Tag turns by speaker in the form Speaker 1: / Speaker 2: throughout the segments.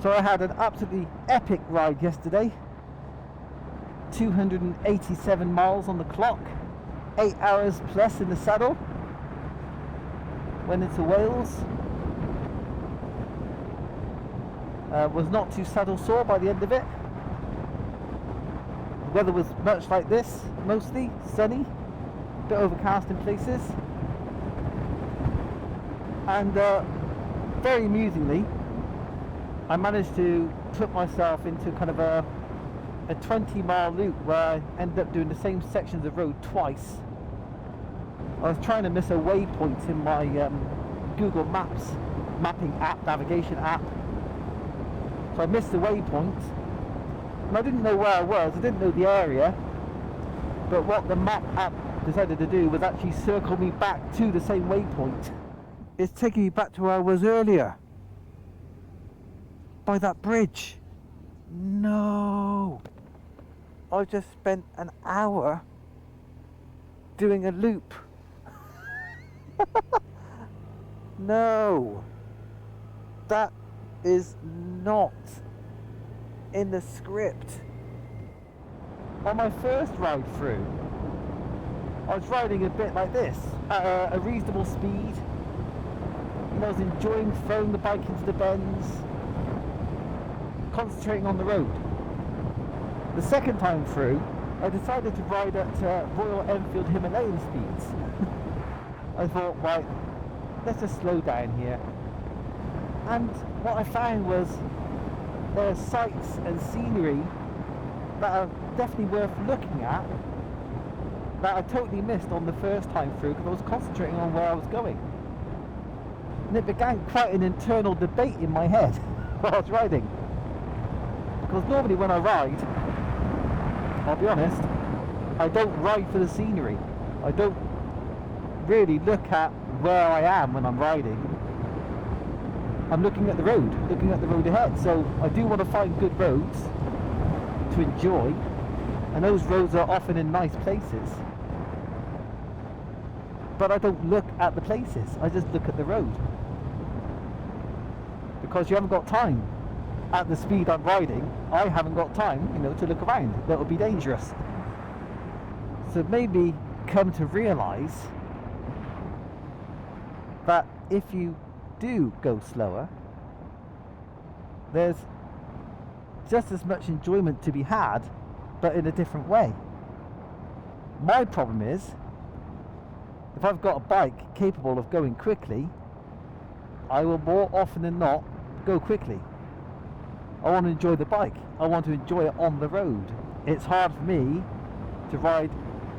Speaker 1: So I had an absolutely epic ride yesterday. 287 miles on the clock, 8 hours plus in the saddle. Went into Wales. Was not too saddle sore by the end of it. The weather was much like this, mostly sunny, a bit overcast in places. And very amusingly, I managed to put myself into kind of a 20-mile loop where I ended up doing the same sections of road twice. I was trying to miss a waypoint in my Google Maps mapping app, navigation app. So I missed the waypoint, and I didn't know where I was, I didn't know the area, but what the map app decided to do was actually circle me back to the same waypoint. It's taking me back to where I was earlier, by that bridge. No, I just spent an hour doing a loop. No, that is not in the script. On my first ride through, I was riding a bit like this at a reasonable speed. And I was enjoying throwing the bike into the bends, concentrating on the road. The second time through, I decided to ride at Royal Enfield Himalayan speeds. I thought, right, let's just slow down here. And what I found was there are sights and scenery that are definitely worth looking at that I totally missed on the first time through because I was concentrating on where I was going. And it began quite an internal debate in my head while I was riding. Because normally when I ride, I'll be honest, I don't ride for the scenery. I don't really look at where I am when I'm riding. I'm looking at the road ahead. So I do want to find good roads to enjoy, and those roads are often in nice places. But I don't look at the places, I just look at the road. Because you haven't got time. At the speed I'm riding, I haven't got time, to look around. That would be dangerous. So maybe come to realise that if you do go slower, there's just as much enjoyment to be had, but in a different way. My problem is, if I've got a bike capable of going quickly, I will more often than not go quickly. I want to enjoy the bike. I want to enjoy it on the road. It's hard for me to ride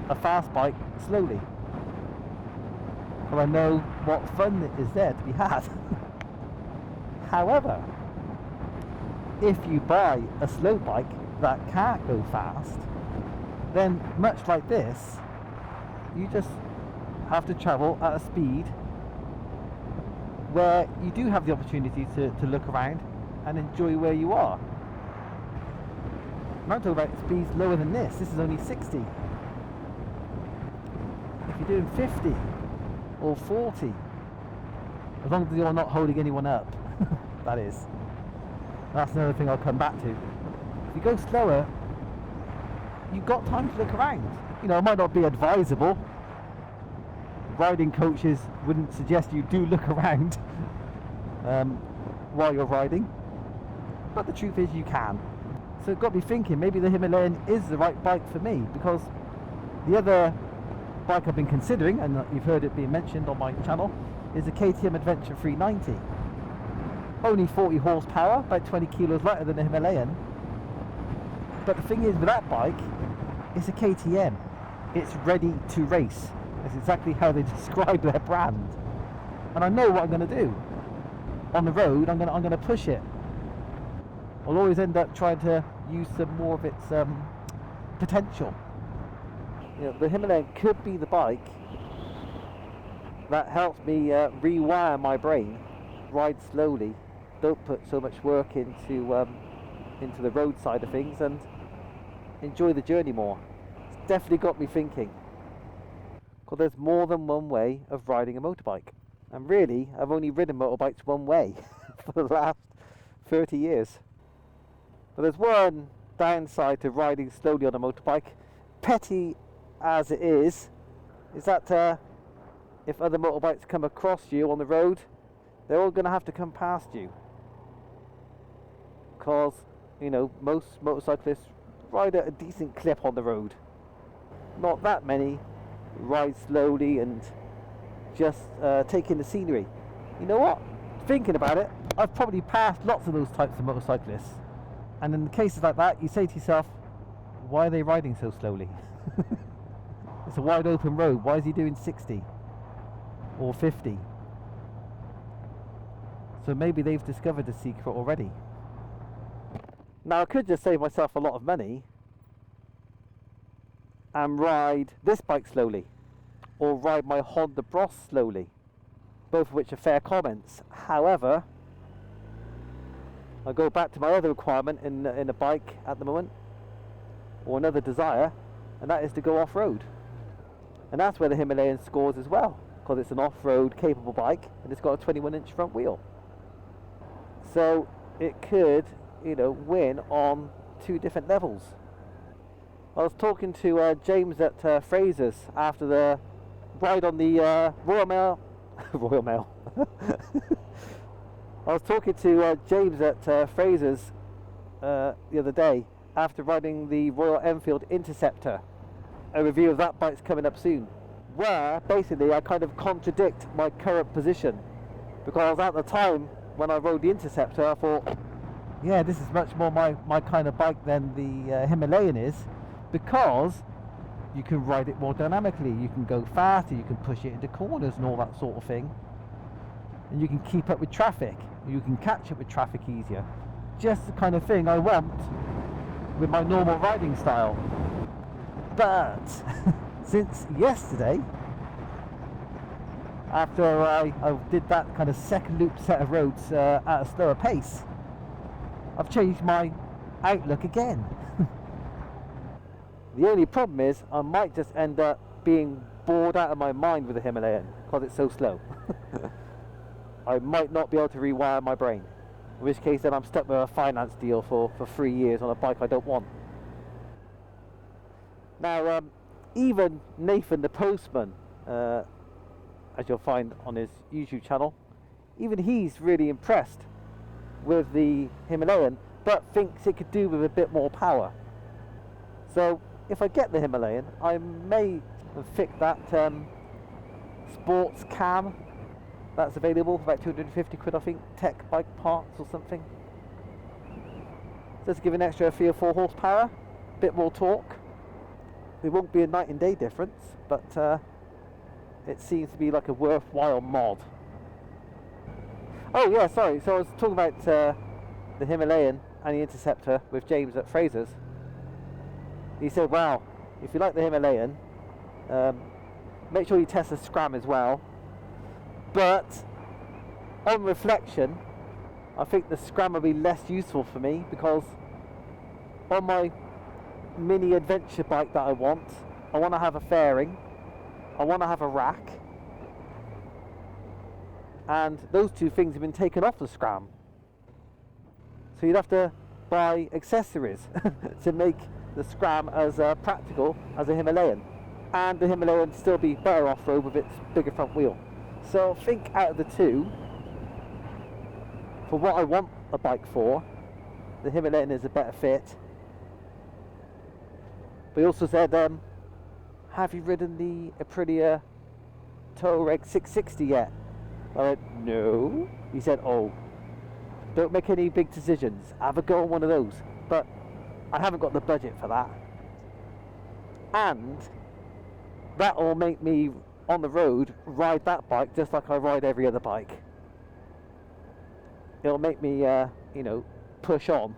Speaker 1: a fast bike slowly, but I know what fun is there to be had. However, if you buy a slow bike that can't go fast, then much like this, you just have to travel at a speed where you do have the opportunity to look around and enjoy where you are. I'm not talking about speeds lower than this. This is only 60. If you're doing 50 or 40, as long as you're not holding anyone up, that is. That's another thing I'll come back to. If you go slower, you've got time to look around. It might not be advisable. Riding coaches wouldn't suggest you do look around while you're riding, but the truth is you can. So it got me thinking, maybe the Himalayan is the right bike for me, because the other bike I've been considering, and you've heard it being mentioned on my channel, is a KTM Adventure 390. Only 40 horsepower, about 20 kilos lighter than the Himalayan. But the thing is, with that bike, it's a KTM. It's ready to race. That's exactly how they describe their brand. And I know what I'm going to do. On the road, I'm going to push it. I'll always end up trying to use some more of its potential. The Himalayan could be the bike that helps me rewire my brain, ride slowly, don't put so much work into the road side of things, and enjoy the journey more. It's definitely got me thinking. Because there's more than one way of riding a motorbike. And really, I've only ridden motorbikes one way for the last 30 years. But there's one downside to riding slowly on a motorbike, petty as it is that if other motorbikes come across you on the road, they're all going to have to come past you. Because, you know, most motorcyclists ride at a decent clip on the road. Not that many ride slowly and just take in the scenery. You know what? Thinking about it, I've probably passed lots of those types of motorcyclists. And in cases like that, you say to yourself, why are they riding so slowly? It's a wide open road. Why is he doing 60 or 50? So maybe they've discovered the secret already. Now I could just save myself a lot of money and ride this bike slowly, or ride my Honda Bros slowly, both of which are fair comments. However, I go back to my other requirement in a bike at the moment, or another desire, and that is to go off-road. And that's where the Himalayan scores as well, because it's an off-road capable bike and it's got a 21-inch front wheel. So it could, you know, win on two different levels. I was talking to James at Fraser's after the ride on the Royal Mail. Royal Mail. I was talking to James at Fraser's the other day after riding the Royal Enfield Interceptor. A review of that bike's coming up soon, where basically I kind of contradict my current position, because at the time when I rode the Interceptor I thought, yeah, this is much more my kind of bike than the Himalayan is, because you can ride it more dynamically, you can go faster, you can push it into corners and all that sort of thing, and you can keep up with traffic, you can catch up with traffic easier. Just the kind of thing I want with my normal riding style. But since yesterday, after I did that kind of second loop set of roads at a slower pace, I've changed my outlook again. The only problem is I might just end up being bored out of my mind with the Himalayan because it's so slow. I might not be able to rewire my brain, in which case then I'm stuck with a finance deal for 3 years on a bike I don't want. Now, even Nathan the Postman, as you'll find on his YouTube channel, even he's really impressed with the Himalayan, but thinks it could do with a bit more power. So if I get the Himalayan, I may fix that sports cam that's available for about 250 quid, I think, tech bike parts or something. Just give an extra 3 or 4 horsepower, a bit more torque. It won't be a night and day difference, but it seems to be like a worthwhile mod. Oh yeah, sorry, so I was talking about the Himalayan and the Interceptor with James at Fraser's. He said, wow, if you like the Himalayan, make sure you test the Scram as well. But on reflection, I think the Scram will be less useful for me, because on my mini adventure bike that I want to have a fairing, I want to have a rack, and those two things have been taken off the Scram. So you'd have to buy accessories to make the Scram as practical as a Himalayan, and the Himalayan still be better off-road with its bigger front wheel. So think out of the two, for what I want a bike for, the Himalayan is a better fit. But he also said, have you ridden the Aprilia Touareg 660 yet? I went, no. He said, oh, don't make any big decisions, have a go on one of those. But I haven't got the budget for that. And that will make me, on the road, ride that bike just like I ride every other bike. It'll make me, you know, push on,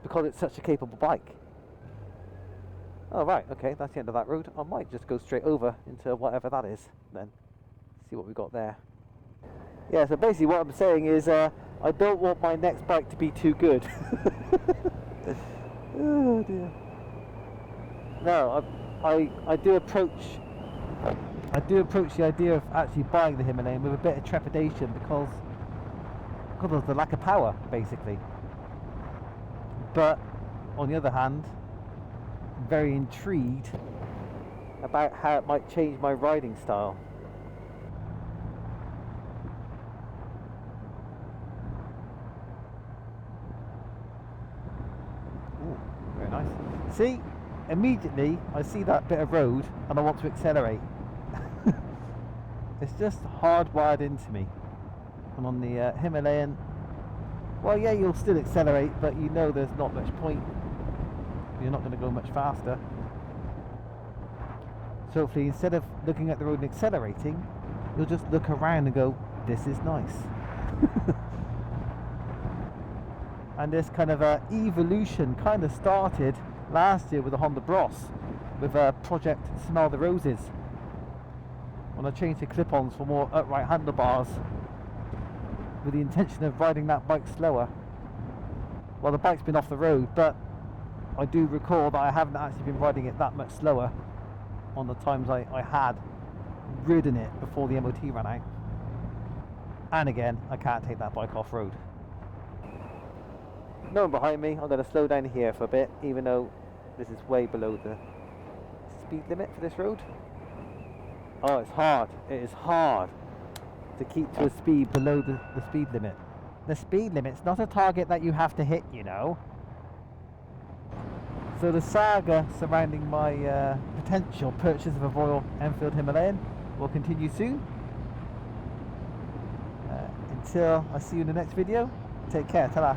Speaker 1: because it's such a capable bike. Oh right, okay, that's the end of that road. I might just go straight over into whatever that is then. See what we got there. Yeah, so basically what I'm saying is I don't want my next bike to be too good. Oh dear. No, I do approach the idea of actually buying the Himalayan with a bit of trepidation, because because of the lack of power, basically. But on the other hand, I'm very intrigued about how it might change my riding style. Ooh, very nice. See, immediately I see that bit of road and I want to accelerate. It's just hardwired into me. And on the Himalayan, well, yeah, you'll still accelerate, but you know there's not much point. You're not going to go much faster. So hopefully, instead of looking at the road and accelerating, you'll just look around and go, this is nice. And this kind of evolution kind of started last year with the Honda Bros, with Project Smell the Roses, when I changed the clip-ons for more upright handlebars with the intention of riding that bike slower. Well, the bike's been off the road, but I do recall that I haven't actually been riding it that much slower on the times I had ridden it before the MOT ran out. And again, I can't take that bike off road. No one behind me. I'm going to slow down here for a bit, even though this is way below the speed limit for this road. Oh, it's hard. It is hard to keep to a speed below the speed limit. The speed limit's not a target that you have to hit, you know. So the saga surrounding my potential purchase of a Royal Enfield Himalayan will continue soon. Until I see you in the next video, take care. Ta-ra.